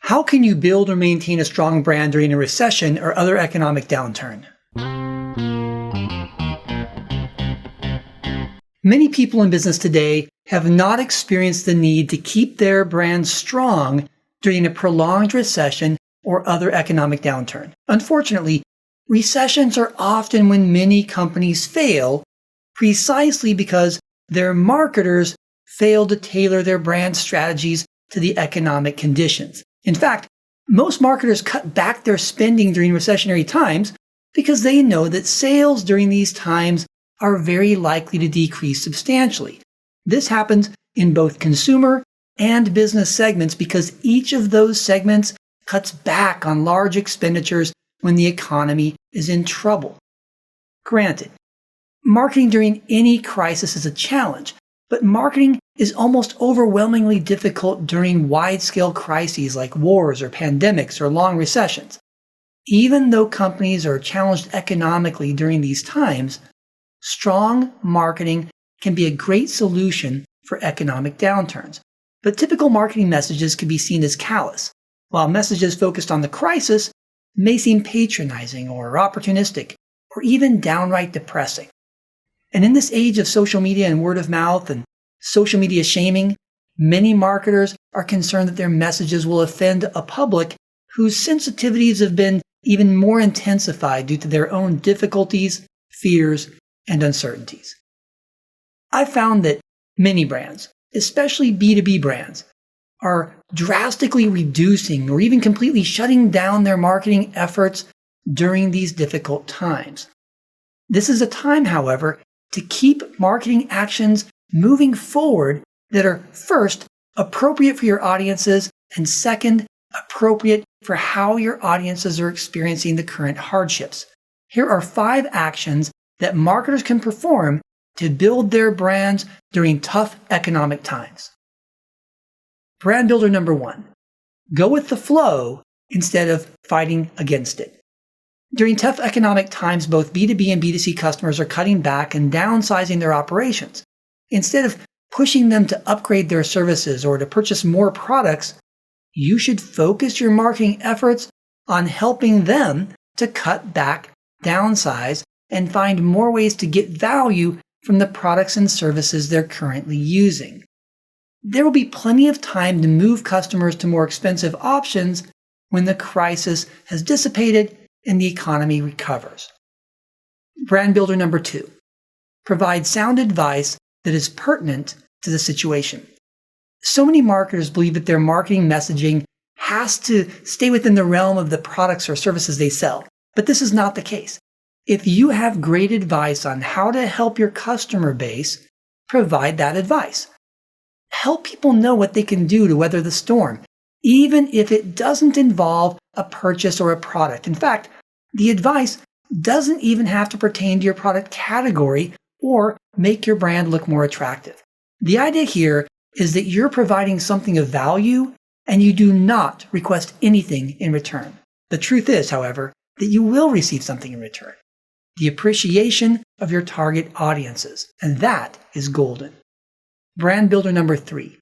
How can you build or maintain a strong brand during a recession or other economic downturn? Many people in business today have not experienced the need to keep their brand strong during a prolonged recession or other economic downturn. Unfortunately, recessions are often when many companies fail precisely because their marketers fail to tailor their brand strategies to the economic conditions. In fact, most marketers cut back their spending during recessionary times because they know that sales during these times are very likely to decrease substantially. This happens in both consumer and business segments because each of those segments cuts back on large expenditures when the economy is in trouble. Granted, marketing during any crisis is a challenge, but marketing is almost overwhelmingly difficult during wide-scale crises like wars or pandemics or long recessions. Even though companies are challenged economically during these times, strong marketing can be a great solution for economic downturns. But typical marketing messages can be seen as callous, while messages focused on the crisis may seem patronizing or opportunistic or even downright depressing. And in this age of social media and word of mouth and social media shaming, many marketers are concerned that their messages will offend a public whose sensitivities have been even more intensified due to their own difficulties, fears, and uncertainties. I've found that many brands, especially B2B brands, are drastically reducing or even completely shutting down their marketing efforts during these difficult times. This is a time, however, to keep marketing actions moving forward that are first, appropriate for your audiences, and second, appropriate for how your audiences are experiencing the current hardships. Here are 5 actions that marketers can perform to build their brands during tough economic times. Brand builder number 1, go with the flow instead of fighting against it. During tough economic times, both B2B and B2C customers are cutting back and downsizing their operations. Instead of pushing them to upgrade their services or to purchase more products, you should focus your marketing efforts on helping them to cut back, downsize, and find more ways to get value from the products and services they're currently using. There will be plenty of time to move customers to more expensive options when the crisis has dissipated and the economy recovers. Brand builder number 2, provide sound advice that is pertinent to the situation. So many marketers believe that their marketing messaging has to stay within the realm of the products or services they sell, but this is not the case. If you have great advice on how to help your customer base, provide that advice. Help people know what they can do to weather the storm, even if it doesn't involve a purchase or a product. In fact, the advice doesn't even have to pertain to your product category or make your brand look more attractive. The idea here is that you're providing something of value and you do not request anything in return. The truth is, however, that you will receive something in return: the appreciation of your target audiences, and that is golden. Brand builder number 3,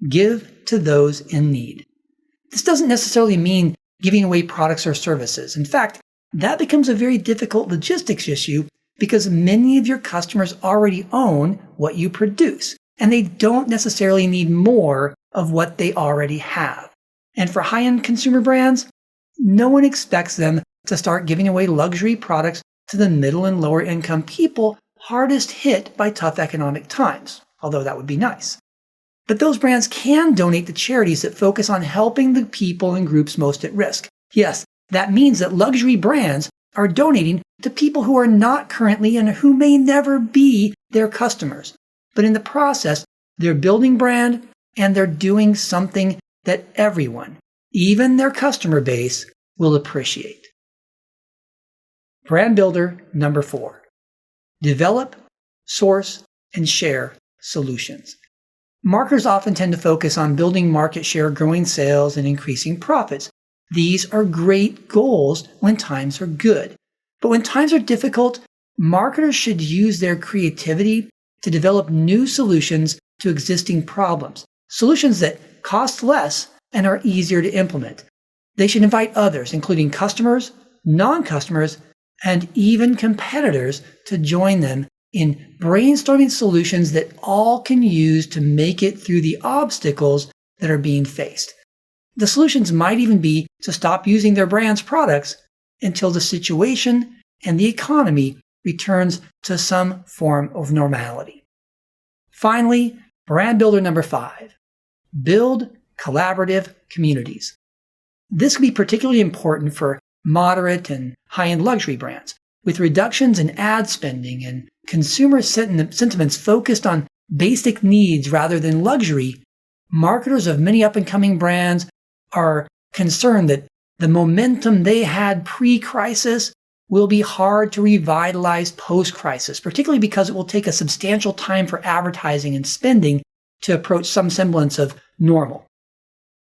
give to those in need. This doesn't necessarily mean giving away products or services. In fact, that becomes a very difficult logistics issue because many of your customers already own what you produce, and they don't necessarily need more of what they already have. And for high-end consumer brands, no one expects them to start giving away luxury products to the middle and lower income people hardest hit by tough economic times, although that would be nice. But those brands can donate to charities that focus on helping the people and groups most at risk. Yes, that means that luxury brands are donating to people who are not currently and who may never be their customers. But in the process, they're building brand and they're doing something that everyone, even their customer base, will appreciate. Brand builder number 4, develop, source, and share solutions. Marketers often tend to focus on building market share, growing sales, and increasing profits. These are great goals when times are good. But when times are difficult, marketers should use their creativity to develop new solutions to existing problems. Solutions that cost less and are easier to implement. They should invite others, including customers, non-customers, and even competitors, to join them in brainstorming solutions that all can use to make it through the obstacles that are being faced. The solutions might even be to stop using their brand's products until the situation and the economy returns to some form of normality. Finally, brand builder number 5, build collaborative communities. This can be particularly important for moderate and high-end luxury brands. With reductions in ad spending and consumer sentiments focused on basic needs rather than luxury, marketers of many up-and-coming brands are concerned that the momentum they had pre-crisis will be hard to revitalize post-crisis, particularly because it will take a substantial time for advertising and spending to approach some semblance of normal.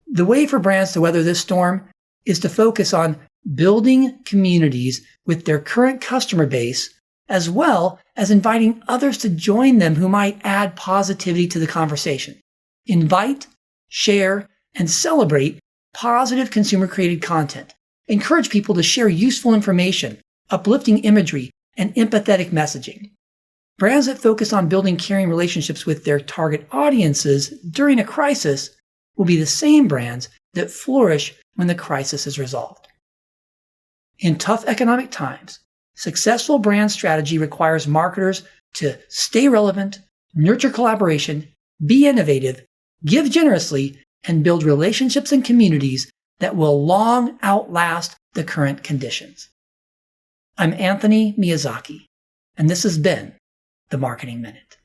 The way for brands to weather this storm is to focus on building communities with their current customer base, as well as inviting others to join them who might add positivity to the conversation. Invite, share, and celebrate positive consumer-created content. Encourage people to share useful information, uplifting imagery, and empathetic messaging. Brands that focus on building caring relationships with their target audiences during a crisis will be the same brands that flourish when the crisis is resolved. In tough economic times, successful brand strategy requires marketers to stay relevant, nurture collaboration, be innovative, give generously, and build relationships and communities that will long outlast the current conditions. I'm Anthony Miyazaki, and this has been the Marketing Minute.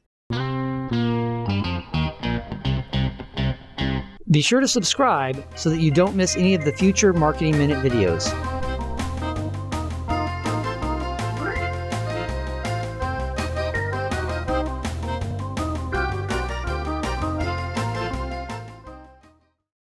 Be sure to subscribe so that you don't miss any of the future Marketing Minute videos.